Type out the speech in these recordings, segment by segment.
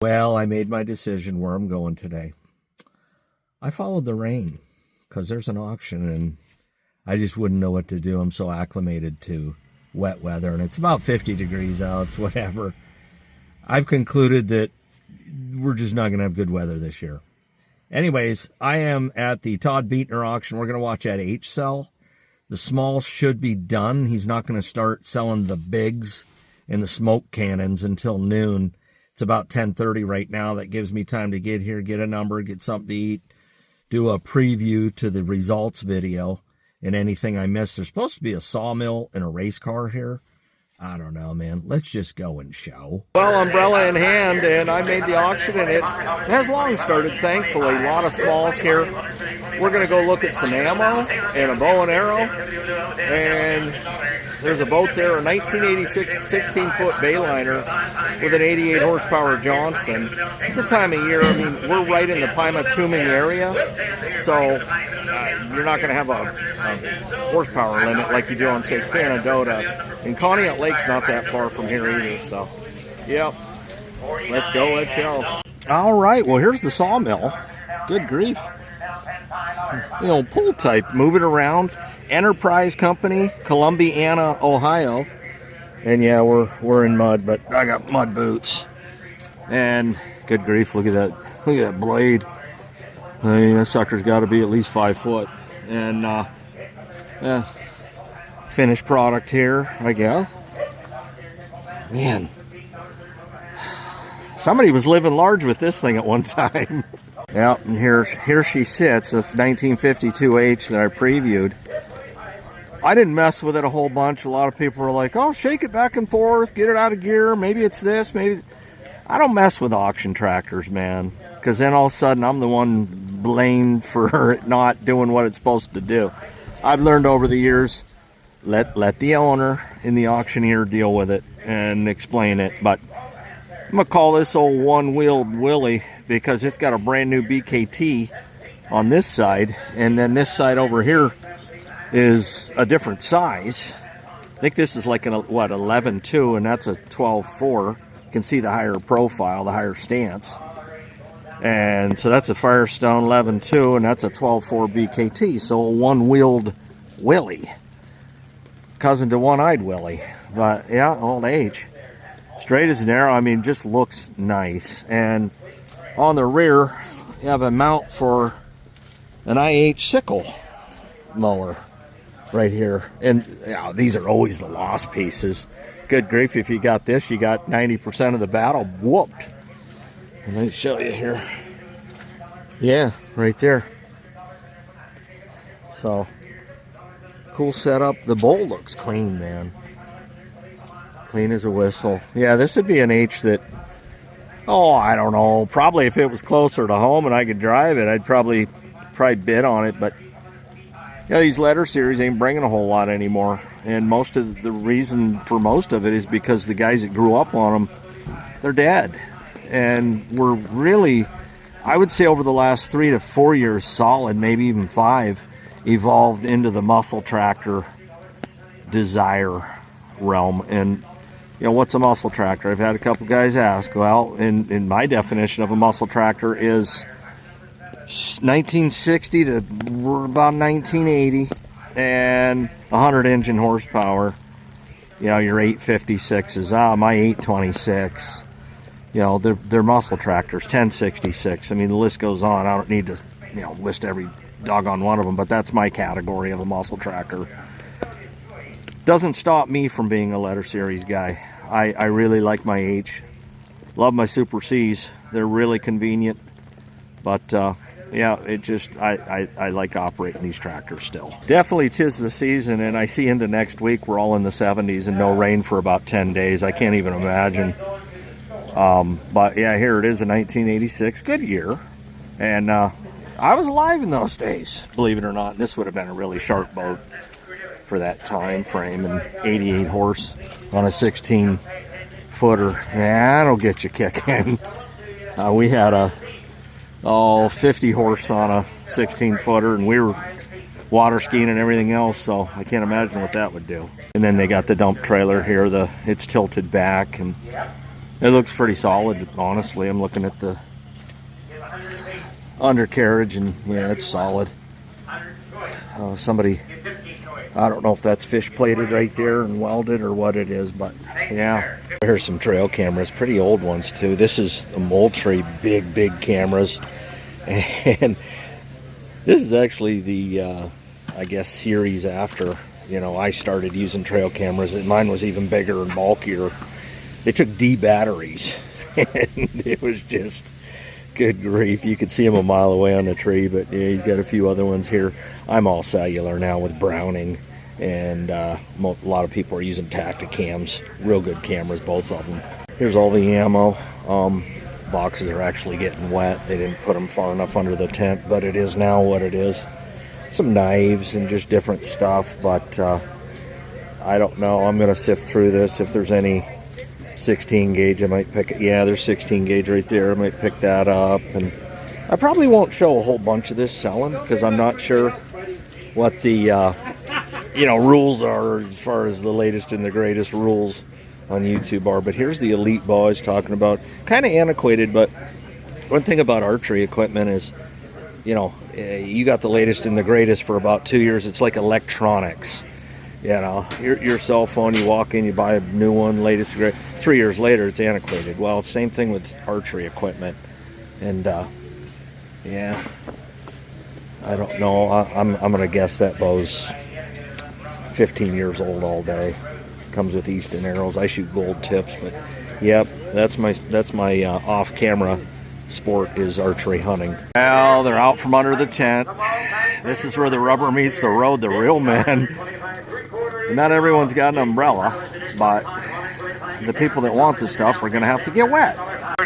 Well, I made my decision where I'm going today. I followed the rain because there's an auction and I just wouldn't know what to do. I'm so acclimated to wet weather and it's about 50 degrees out, it's whatever. I've concluded that we're just not going to have good weather this year. Anyways, I am at the Todd Beichner auction. We're going to watch that H sell. The smalls should be done. He's not going to start selling the bigs and the smoke cannons until noon. It's about 10:30 right now. That gives me time to get here, get a number, get something to eat, do a preview to the results video and anything I missed. There's supposed to be a sawmill and a race car here. I don't know, man. Let's just go and show. Well, umbrella in hand, and I made the auction, and it has long started, thankfully. A lot of smalls here. We're going to go look at some ammo and a bow and arrow. And there's a boat there, a 1986 16-foot Bayliner with an 88 horsepower Johnson. It's the time of year. I mean, we're right in the Pima-Tuming area, so you're not going to have a horsepower limit like you do on, say, Canadota. And Conneaut Lake's not that far from here either, so, yep. Let's go, let's show. All right, well, here's the Sawmill. Good grief. The old pull type, moving around. Enterprise Company, Columbiana, Ohio. And yeah, we're in mud, but I got mud boots. And good grief, look at that blade. I mean, that sucker's got to be at least 5 foot. And yeah, finished product here, I guess. Man, somebody was living large with this thing at one time. Yeah, and here she sits, a 1952 H that I previewed. I didn't mess with it a whole bunch. A lot of people were like, oh, shake it back and forth, get it out of gear, maybe it's this, maybe... I don't mess with auction tractors, man, because then all of a sudden I'm the one blamed for it not doing what it's supposed to do. I've learned over the years, let the owner and the auctioneer deal with it and explain it. But I'm going to call this old one-wheeled Willie because it's got a brand new BKT on this side, and then this side over here is a different size. I think this is like an 11.2, and that's a 12.4. You can see the higher profile, the higher stance. And so that's a Firestone 11.2, and that's a 12.4 BKT. So a one-wheeled Willie. Cousin to one-eyed Willie. But yeah, old H. Straight as an arrow, I mean, just looks nice. And on the rear, you have a mount for an IH sickle mower right here. And yeah, these are always the lost pieces. Good grief, if you got this, you got 90% of the battle whooped. And let me show you here. Yeah, right there. So, cool setup. The bowl looks clean, man. Clean as a whistle. Yeah, this would be an H that, oh, I don't know. Probably if it was closer to home and I could drive it, I'd probably bid on it. But, you know, these letter series ain't bringing a whole lot anymore. And most of the reason for most of it is because the guys that grew up on them, they're dead. And we're really, I would say over the last 3 to 4 years solid, maybe even 5, evolved into the muscle tractor desire realm. And, you know, what's a muscle tractor? I've had a couple guys ask. Well, in my definition of a muscle tractor is 1960 to about 1980 and 100 engine horsepower. You know, your 856s. My 826. You know, they're muscle tractors. 1066. I mean, the list goes on. I don't need to, you know, list every doggone one of them, but that's my category of a muscle tractor. Doesn't stop me from being a letter series guy. I really like my H. Love my Super Cs. They're really convenient. But yeah, it just, I like operating these tractors still. Definitely 'tis the season, and I see into next week we're all in the 70s and no rain for about 10 days. I can't even imagine. But yeah, here it is, a 1986. Good year. And I was alive in those days, believe it or not. This would have been a really sharp boat for that time frame, and 88 horse on a 16 footer. Yeah, that'll get you kicking. We had a 50 horse on a 16 footer, and we were water skiing and everything else, so I can't imagine what that would do. And then they got the dump trailer here, it's tilted back, and It looks pretty solid, honestly. I'm looking at the undercarriage, and yeah, it's solid. Somebody, I don't know if that's fish plated right there and welded or what it is, but yeah. Here's some trail cameras, pretty old ones too. This is the Moultrie big cameras, and this is actually the I guess series after, you know, I started using trail cameras. And mine was even bigger and bulkier. They took D batteries, and it was just good grief. You could see him a mile away on the tree, but yeah, he's got a few other ones here. I'm all cellular now with Browning, and a lot of people are using Tacticams. Real good cameras, both of them. Here's all the ammo. Boxes are actually getting wet. They didn't put them far enough under the tent, but it is now what it is. Some knives and just different stuff, but I don't know. I'm going to sift through this. If there's any 16 gauge, I might pick it. Yeah, there's 16 gauge right there. I might pick that up, and I probably won't show a whole bunch of this selling because I'm not sure what the rules are as far as the latest and the greatest rules on YouTube are. But here's the Elite bow I was talking about. Kind of antiquated, but one thing about archery equipment is, you know, you got the latest and the greatest for about 2 years. It's like electronics. You know, your cell phone, you walk in, you buy a new one, latest and greatest. 3 years later, it's antiquated. Well, same thing with archery equipment. And yeah, I don't know. I'm going to guess that bow's 15 years old all day. Comes with Easton arrows. I shoot gold tips, but yep, that's my off-camera sport is archery hunting. Well, they're out from under the tent. This is where the rubber meets the road, the real men. Not everyone's got an umbrella, but the people that want the stuff are going to have to get wet.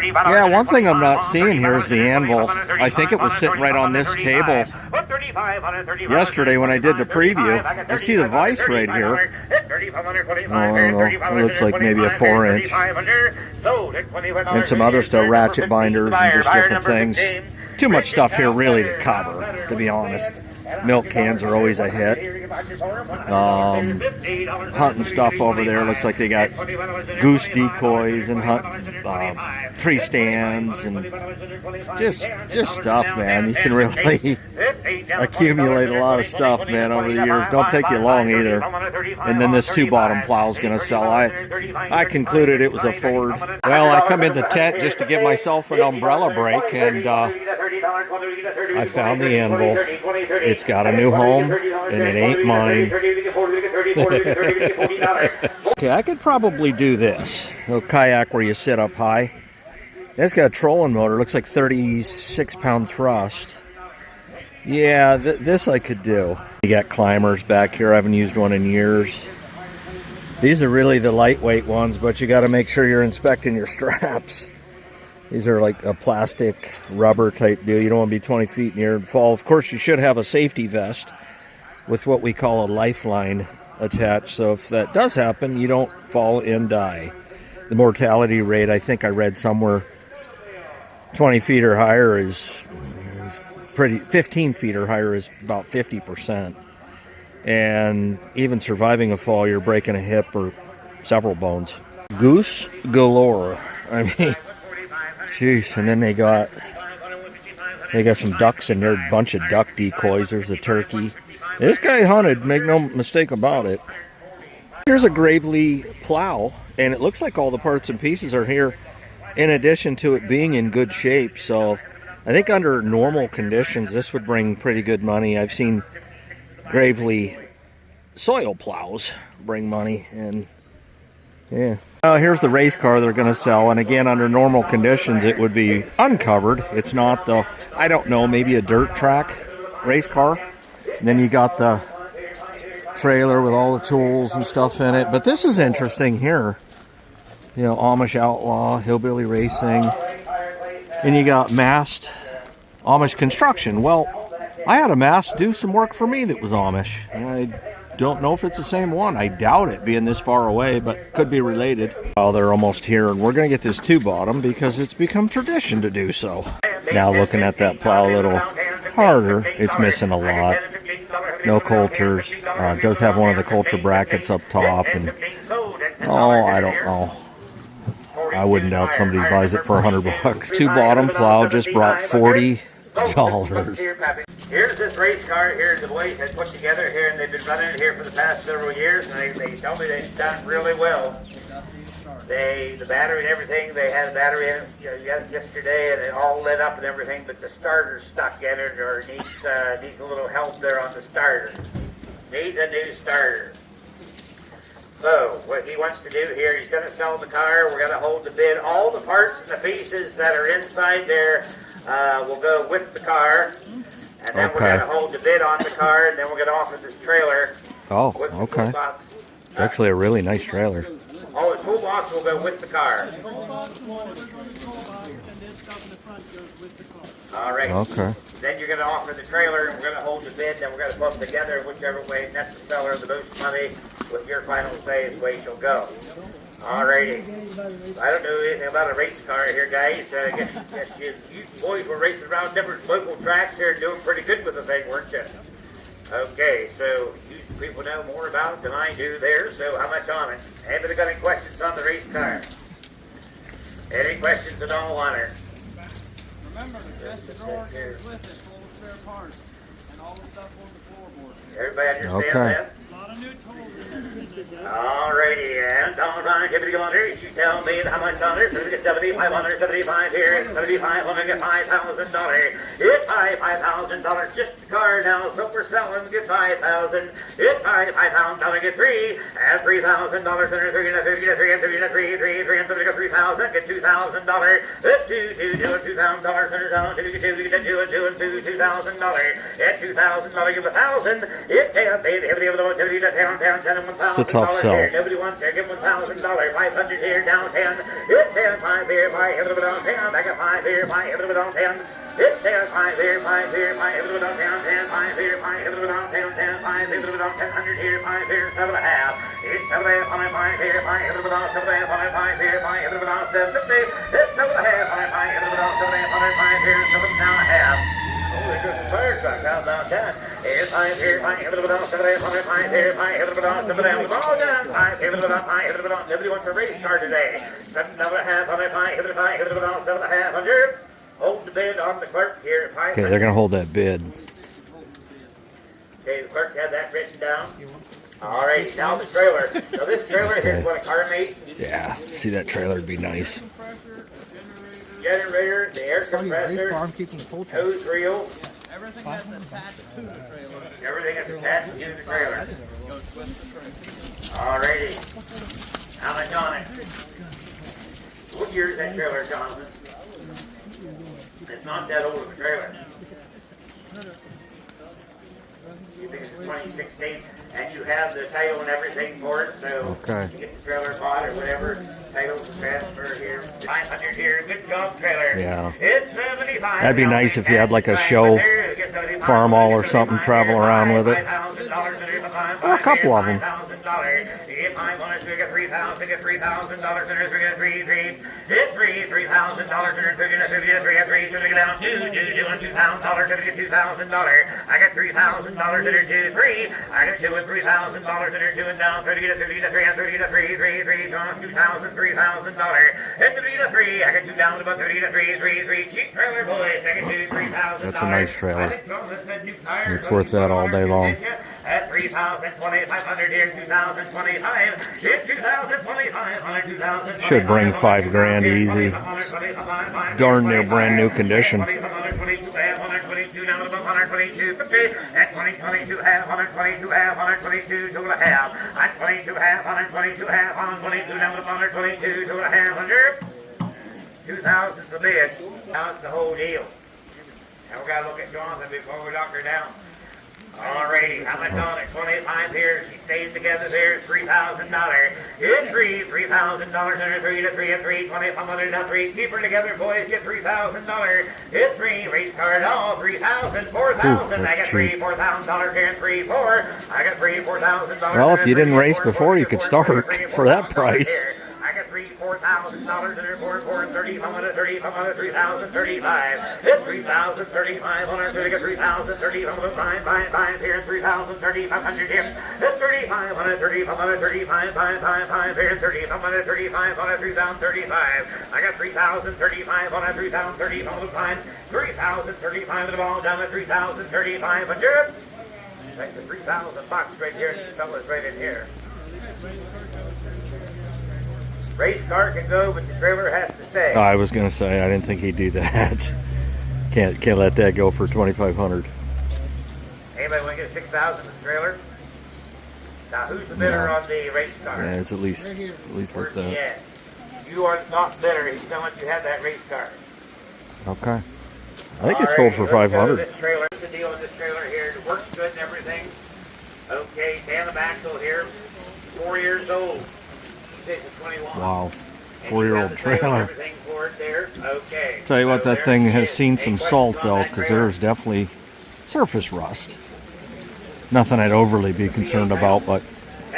Yeah, one thing I'm not seeing here is the anvil. I think it was sitting right on this table yesterday when I did the preview. I see the vise right here. Oh, it looks like maybe a 4-inch. And some other stuff, ratchet binders and just different things. Too much stuff here really to cover, to be honest. Milk cans are always a hit. Hunting stuff over there. Looks like they got goose decoys and tree stands and just stuff, man. You can really accumulate a lot of stuff, man, over the years. Don't take you long either. And then this 2-bottom plow is going to sell. I concluded it was a Ford. Well, I come in the tent just to give myself an umbrella break, and I found the anvil. It's got a new home, and it ain't mine. Okay, I could probably do this. A kayak where you sit up high. It's got a trolling motor. Looks like 36-pound thrust. Yeah, this I could do. You got climbers back here. I haven't used one in years. These are really the lightweight ones, but you got to make sure you're inspecting your straps. These are like a plastic rubber type deal. You don't want to be 20 feet in the air and fall. Of course, you should have a safety vest with what we call a lifeline attached. So if that does happen, you don't fall and die. The mortality rate, I think I read somewhere 20 feet or higher is pretty, 15 feet or higher is about 50%. And even surviving a fall, you're breaking a hip or several bones. Goose galore. I mean, jeez. And then they got some ducks in there, a bunch of duck decoys. There's a turkey. This guy hunted, make no mistake about it. Here's a Gravely plow, and it looks like all the parts and pieces are here in addition to it being in good shape. So I think under normal conditions, this would bring pretty good money. I've seen Gravely soil plows bring money, and yeah. Here's the race car they're going to sell, and again, under normal conditions, it would be uncovered. It's not, though. I don't know, maybe a dirt track race car. And then you got the trailer with all the tools and stuff in it. But this is interesting here. You know, Amish Outlaw, Hillbilly Racing. And you got Mast Amish Construction. Well, I had a Mast do some work for me that was Amish. And I don't know if it's the same one. I doubt it, being this far away, but could be related. Oh, they're almost here, and we're going to get this 2-bottom because it's become tradition to do so. Now looking at that plow a little harder, it's missing a lot. No coulters. Does have one of the coulter brackets up top, and oh, I don't know. I wouldn't doubt somebody buys it for $100. Two bottom plow just brought $40. Here's this race car here the boys had put together here, and they've been running it here for the past several years, and they tell me they've done really well. The battery and everything, they had a battery in it yesterday, and it all lit up and everything, but the starter's stuck in it, or needs a little help there on the starter. Needs a new starter. So, what he wants to do here, he's going to sell the car. We're going to hold the bid. All the parts and the pieces that are inside there will go with the car. And then we're going to hold the bid on the car, and then we're going to offer this trailer. Oh, okay. It's actually a really nice trailer. Oh, the toolbox will go with the car. All right. Okay. Then you're going to offer the trailer, and we're going to hold the bid, then we're going to put them together, whichever way nets the seller the most money, with your final say is the way she'll go. Alrighty. I don't know anything about a race car here, guys. I guess you boys were racing around different local tracks here and doing pretty good with the thing, weren't you? Okay, so you people know more about it than I do there, so how much on it? Anybody got any questions on the race car? Any questions at all on it? Remember, the chest of drawers is with it, full of spare parts, and all the stuff on the floorboard. Everybody understand that? A lot of new tools in there. Alrighty, and all right, if you want it, you tell me how much on it. So we get 7,500, 75 here, 75, let me get $5,000. It's $5,000, just the car now, so we're selling, get 5,000. It's $5,000, get three, and $3,000 in there, three, and three, get 3,000, get $2,000. It's $2,000 in there, $2,000, get $2,000. At $2,000, give 1,000. It's 10, baby, It's a tough sell. Nobody wants to give $1,000. 500 here, down 10. It's 10, 5 here, 5 here, down 10. Back at 5 here, 5 here, down 10. It's 10, 5 here, 5 here, 5 here, down 10, 10, 5 here, 5 here, down 10, 10, 5 here, down 10, 100 here, 5 here, 7.5. It's 7.5, 5 here, 5 here, down 7.5, 5 here, 5 here, down 750. It's 7.5, 5 here, down 7.5, 5 here, 7.5. Oh, there's just a fire truck out about that. It's 5 here, 5 here, down 7.5, 5 here, 5 here, down 7.5. Oh, down 5 here, down 5 here, down. Nobody wants a race car today. 7.5, 5 here, down 7.5. Hold the bid on the clerk here. Okay, they're going to hold that bid. Okay, the clerk had that written down. All right, now the trailer. So this trailer here is what a car made. Yeah, see that trailer would be nice. Generator, the air compressor, hose reel. Everything that's attached to the trailer. Everything that's attached to the trailer. Goes with the trailer. All righty. How much on it? What year is that trailer, Jonathan? It's not that old of a trailer. You think it's 2016, and you have the title and everything for it, so you get the trailer bought or whatever. Title transfer here. 500 here. Good job, trailer. Yeah. It's 75. That'd be nice if you had like a show, Farmall or something, travel around with it. Well, a couple of them. If I want to get $3,000, get $3,000 in there, it's $3,000 down $2,000, get $2,000. I got $3,000 in there, 3. I got $2,000 and $3,000 in there, 2 and down 30 to 50 to 3 and 30 to 3, 2,000, $3,000. And 30 to 3, I got 2 down to about 30 to 3. Cheap trailer, boys. I got $3,000. That's a nice trailer. It's worth that all day long. At 3,025 here, 2,025. It's 2,025 on 2,000. Should bring $5,000 easy. Darn near brand new condition. 122 down to 122.50. At 2022 half, 122 half, 122 2 and a half. At 22 half, 122 half, 122 down to 122 2 and a half. 100. 2,000 for bid. That's the whole deal. Now we gotta look at Jonathan before we knock her down. Alrighty, how much on it? 25 here. She stays together there. $3,000. It's $3,000 in her 3 to 3 and 3. 2,500 now 3. Keep her together, boys. Get $3,000. It's 3. Race card all 3,000. 4,000. I got $4,000 here and 3, 4. I got $4,000. Well, if you didn't race before, you could start for that price. I got $4,000 under 4,430, I'm on a 30, I'm on a 3,035. It's 3,035 on our 30, 3,030, I'm on a fine here, 3,030, 500 here. It's 35 on a 30, I'm on a 35, 5 here, 30, I'm on a 35 on a 3,035. I got 3,035 on a 3,030, I'm on a fine, 3,035 the ball down to 3,035 hundred. Take the 3,000 bucks right here, these fellas right in here. Race car can go, but the trailer has to stay. I was going to say, I didn't think he'd do that. Can't let that go for 2,500. Anybody want to get 6,000 in the trailer? Now, who's the bidder on the race car? Yeah, it's at least worth that. Yeah. You are not bidder. He's telling you have that race car. Okay. I think it's sold for 500. This trailer, the deal with this trailer here, it works good and everything. Okay, tandem axle here, 4 years old. This is 21. Wow. 4-year-old trailer. Everything for it there. Okay. Tell you what, So that thing there has it is. seen Any some questions salt on though, that because trailer? there's definitely surface rust. Nothing I'd overly be concerned about, but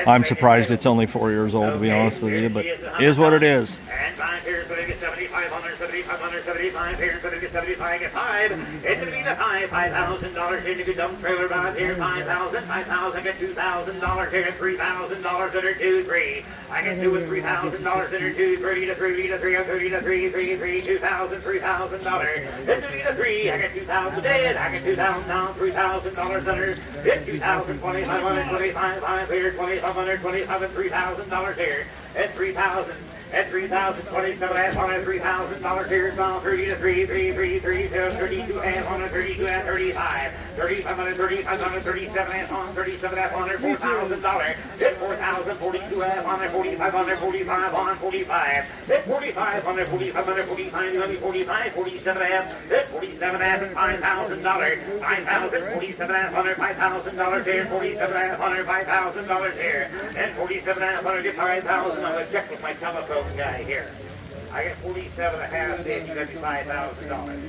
I'm surprised it's only 4 years old, to be honest with you, but it is what it is. And 5 here, so they get 7,500, 7,500, 75 here, so they get 75, get 5. It's going to be the $5,000 into the dump trailer box here, 5,000, 5,000, get $2,000 here, $3,000 under 2, 3. I get 2 with $3,000 under 2, 30 to 3 to 3, 30 to 3, 3, 3, $2,000, $3,000. It's 30 to 3, I get 2,000 dead, I get 2,000 down, $3,000 under, it's 2,000, 2,500, 25, 5 here, 2,500, 27, $3,000 here, it's 3,000. At 3,027 half on a $3,000 here, so 30 to 3, 3, 3, 3, 32 half on a 32 and 35. 3,500, 3,500, 37 half on 37 half on a $4,000. It's 4,000, 42 half on a 4,500, 45 on 45. It's 4,500, 4,500, 45, 45, 47 half. It's 47 half and $5,000. 5,000, 47 half on a $5,000 here, 47 half on a $5,000 here. And 47 half on a $5,000. I'm going to check with my telephone guy here. I got 47 and a half, then you got me $5,000.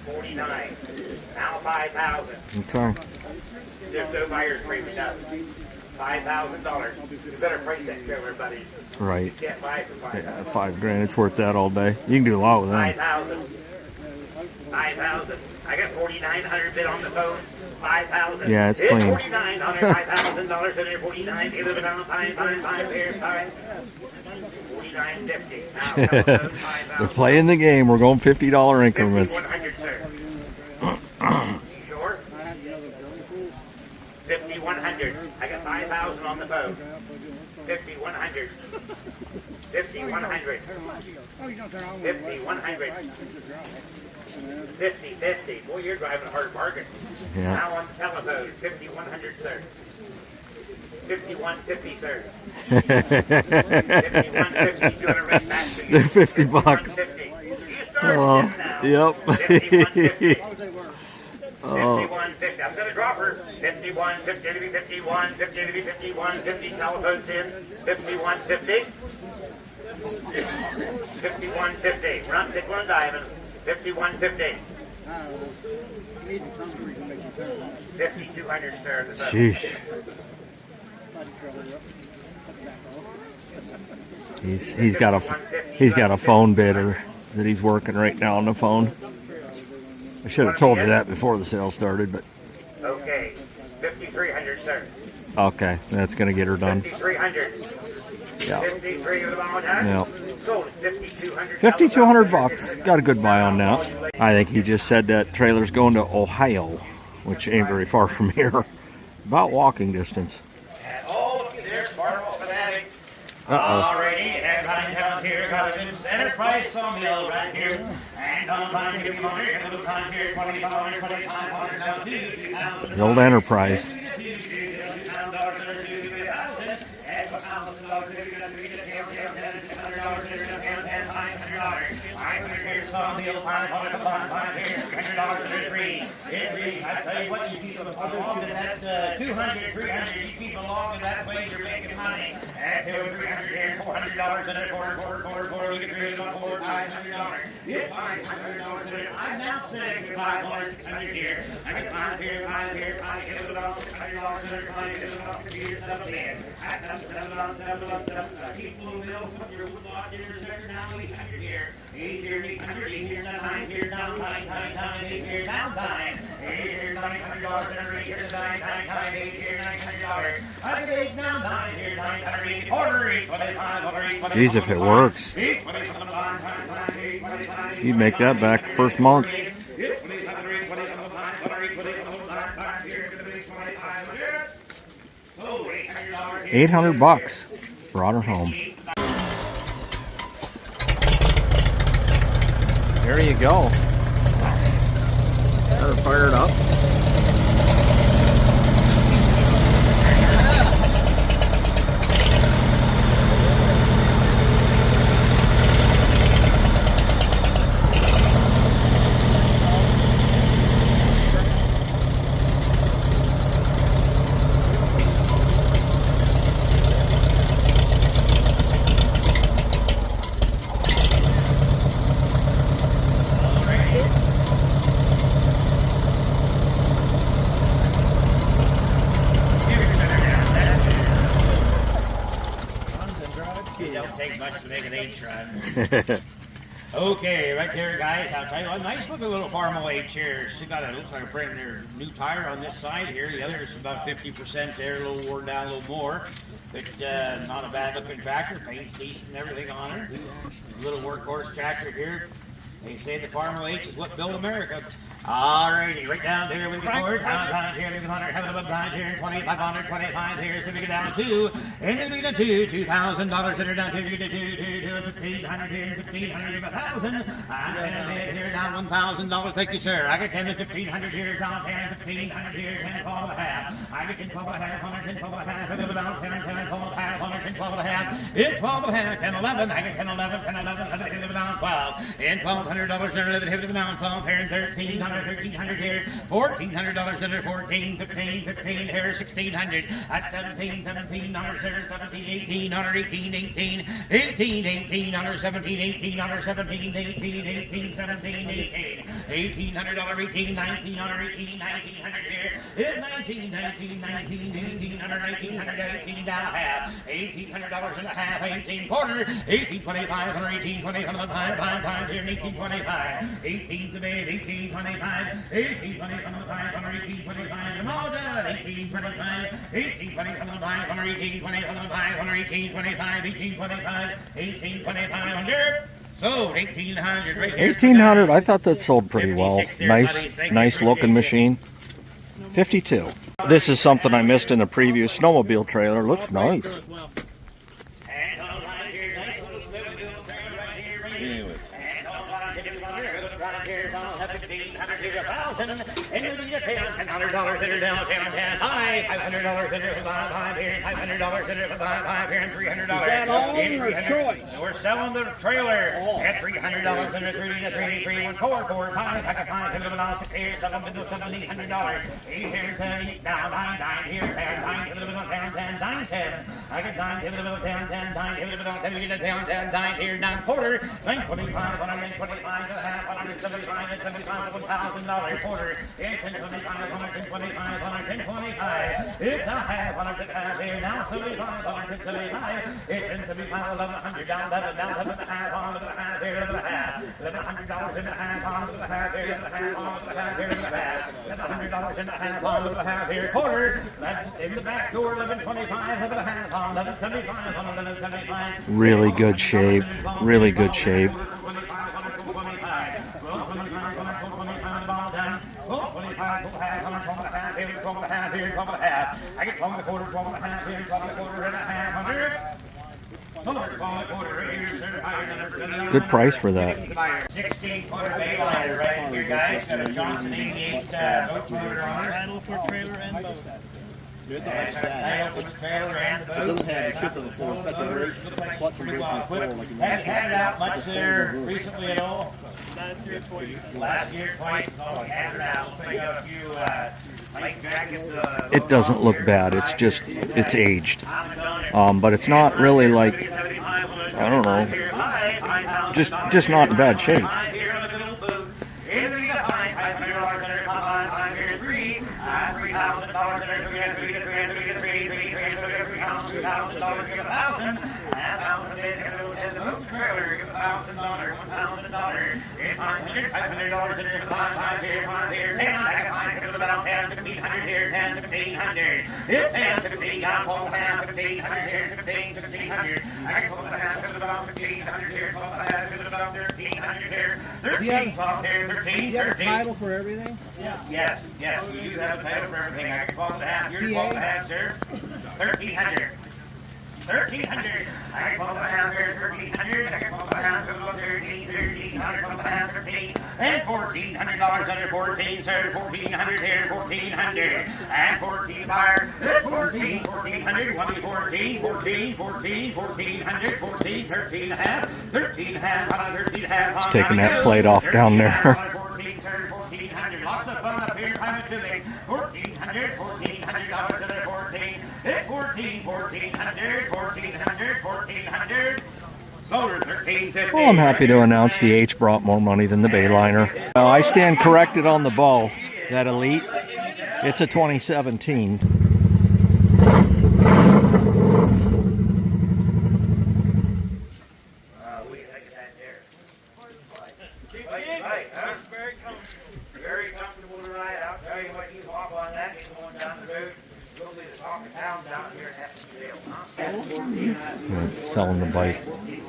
49. Now 5,000. Okay. There's no buyer's premium up. $5,000. You better price that trailer, buddy. Right. You can't buy it for 5,000. Yeah, $5,000. It's worth that all day. You can do a lot with that. 5,000. 5,000. I got 4,900 bid on the phone. 5,000. Yeah, it's clean. 4,900. $5,000 in there. 49. You live it on 5 here. 49.50. Now, telephone, 5,000. We're playing the game. We're going $50 increments. 5,100, sir. Sure? 5,100. I got 5,000 on the phone. 5,100. 5,100. 5,100. 50. Boy, you're driving a hard bargain. Yeah. Now on telephone, 5,100, sir. 5,150, sir. 5,150. Doing a red back to you. They're $50. 5,150. You started this now. Yep. 5,150. 5,150. I'm going to drop her. 5,150 to be 51. 50 to be 51. 50 telephones in. 5,150. 5,150. We're not taking one diamond. 5,150. 5,200, sir. Sheesh. He's got a phone bidder that he's working right now on the phone. I should have told you that before the sale started, but Okay. 5,300, sir. okay, that's gonna get her done. 5,300. Yeah. 53 of the ball done. Yeah. Sold at 5,200. 5,200 bucks. Got a good buy on that. I think he just said that trailer's going to Ohio, which ain't very far from here. About walking distance. And look at there, Farmall fanatic. Uh-oh. Alrighty, everybody down here got a good Enterprise Sawmill right here. And on time, give me money, and a little time here, 2,500, 2,500, down to 2,000. The old Enterprise. Sawmill, $500 here, $300 under three. I tell you what, you keep along to that 200, 300, you keep along to that way, you're making money. And 200, 300 here, $400 in it, quarter, you get $300, $500. Get $500 in it. I'm now saying $500, $600 here. I get $5 here, $5 here, $5 here, $600 in it, $5 here, $7 here, $7 $7 keep a little mill, put your wood lot here, sector down, $800 here. 8 here, 800 here, 9 here, down, 9, 8 here, down, 9. 8 here, $900 in it, 8 here, 9, 8 here, $900. I get 8 down, 9 here, 900, quarter, 825, Geez, if it works. You'd make that back first month. 800 bucks. Brought her home. There you go. Got her fired up. Okay, right there, guys. I'll tell you what, nice looking little Farmall H here. She got looks like a brand new tire on this side here. The other is about 50% there, a little worn down, a little more. But not a bad looking tractor. Paint's decent and everything on her. Little workhorse tractor here. They say the Farmall H is what built America. Alrighty, right down there with the forward, down here, leaving 100, having above down here, 2,500, 25 here, so we get down to, and then we get to $2,000 that are down to, 1,500 here, 1,500, 1,000, and here down $1,000, thank you, sir. I get 10 to 1,500 here, down 10, 1,500 here, 10, 12 and a half. I get 10, 12 and a half, 100, 10, 12 and a half, 10, 12 and a half, 100, 10, 12 and a half, 12 and a half, 10, 11, I get 10, 11, 10, 11, 11, down 12, and $1,200 there, 11, down 12, here, 1,300. $1,300 here, $1,400 under 14, 15, 15 here, 1,600 at 17, 17 under 17, 18 under 18, 18, 18, 18 under 17, 18 under 17, 18, 18, 17, 18, $1,800, 18, 19 under 18, 1,900 here, 19, 19, 19, 18 under 1,900, 18 down a half, $1,800 and a half, 18 quarter, 1825 under 1825, 5 here, 1825, 18 today, 1825. 1825 under 1825, come on down, 1825, 1825 under 1825 under 1825, 1825 under. So 1,800 right here. 1,800. I thought that sold pretty well. Nice looking machine. 52. This is something I missed in the previous snowmobile trailer. Looks nice. And you'll need a $1,000 in her down, high, $500 in her, $5 here, $500 in her, $5 here, and $300. That all in her choice. We're selling the trailer at $300 in her, 3, 3, 1, 4, 4, 5. I got 5, $1, 6 here, 7, $1,800. 8 here, 10, 8 down, 9 here, 10, 9, 10, 9, 10. I got 9, 10, 10, 9, 10 here, down quarter, 9, 25, 125 to half, 175, and 75, $1,000 quarter. 125, 125, 125. It's a half, 100 here now, 75, 175. It's 75, 1,100 down, down, 11 and a half, on to the half here, 11 and a half. $1,100 in the half, on to the half here, 11 and a half, on to the half here, 11 and a half. $100 in the half, on to the half here, quarter. In the back door, 1125, 11 and a half, on 1175, on 1175. Really good shape. Really good shape. I get 12 and a quarter, 12 and a half here, 12 and a quarter and a half under. Good price for that. 16 quarter bay liner right here, guys. Got a Johnson 88 boat motor on it. Title for trailer and boat. Title for the trailer and the boat. It doesn't have a shipper before, but the clutch will go through the floor like Have you had it out much there recently at all? Last year, twice. Oh, we had it out. So we got a few light jackets. It doesn't look bad. It's just, it's aged. But it's not really like, I don't know, just not in bad shape. Do you have a title for everything? Yes, we do have a title for everything. I can call it a half. Here's 12 and a half, sir. 1,300. 1,300. I can call it a half here. 1,300. I can call it a half. 1,300. Call it a half. 13. And $1,400 under 14, sir. 1,400 here. 1,400. And 14 buyer. 14. 1,400. 1,14. 14. 14. 1,400. 14. 13 and a half. 13 and a half. 13 and a half. It's taking that plate off down there. 14, sir. 1,400. Lots of fun up here. Coming to me. 1,400. $1,400 under 14. 14, 1,400, 1,400, 1,400. Sold her 1,350. Well, I'm happy to announce the H brought more money than the Bayliner. I stand corrected on the bow. That Elite, it's a 2017. Very comfortable to ride. I'll tell you what, you walk on that, you're going down the road. You'll be the talk of town down here at Heffensdale, huh? Selling the bike.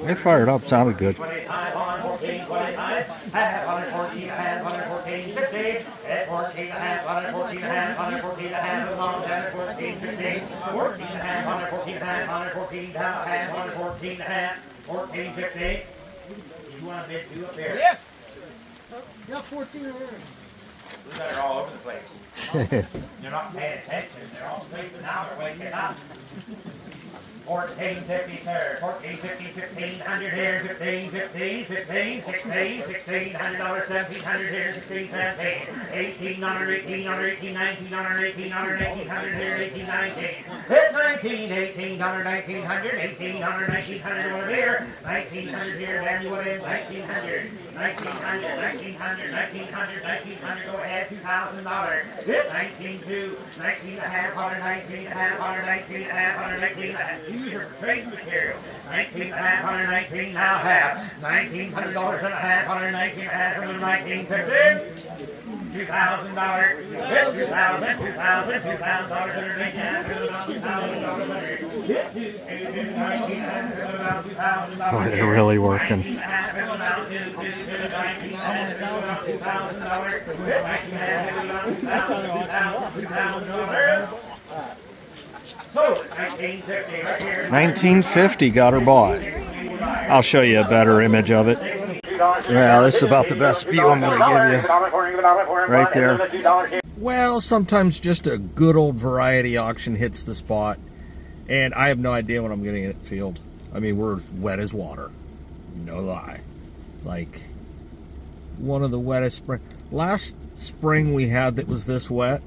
They fired up, sounded good. 25 on 14, 25. Half on 14, half on 14, 15. At 14, half on 14, half on 14, half along down 14, 15. 14, half on 14, half on 14, half on 14, half, 14, 15. You want to bid two up there? Yes. Yeah, 14 over there. Those that are all over the place. They're not paying attention. They're all sleeping now. They're waking up. 1450, sir. 1450, 1500 here. 15, 15, 15, 16, $1,600, $1,700 here. 16, 17, 1800, 1800, 18, 1900, 1800, 1800 here. 18, 19. Hit 19, $1,800, 1900, 1800, 1900 over here. 1900 here. Then you went in 1900. 1900, 1900, 1900, 1900, go ahead, $2,000. Hit 19.2, 19 and a half, 19 and a half, 19 and a half, 19 and a half. Use your trading material. 19 and a half, 19 now half. $1,900 and a half, 19 and a half, and $1,950. $2,000. Hit $2,000, $2,000, $2,000 underneath that. $2,000. Boy, they're really working. So, 1950 right here. 1950 got her bought. I'll show you a better image of it. Yeah, this is about the best view I'm going to give you. Right there. Well, sometimes just a good old variety auction hits the spot, and I have no idea what I'm getting at field. I mean, we're wet as water. No lie. Like, one of the wettest spring. Last spring we had that was this wet,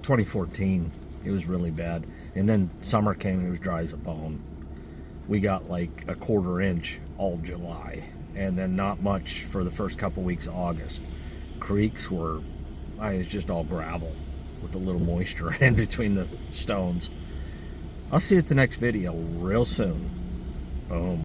2014. It was really bad. And then summer came and it was dry as a bone. We got like a quarter inch all July. And then not much for the first couple weeks of August. Creeks were, it was just all gravel with a little moisture in between the stones. I'll see you at the next video real soon. Boom.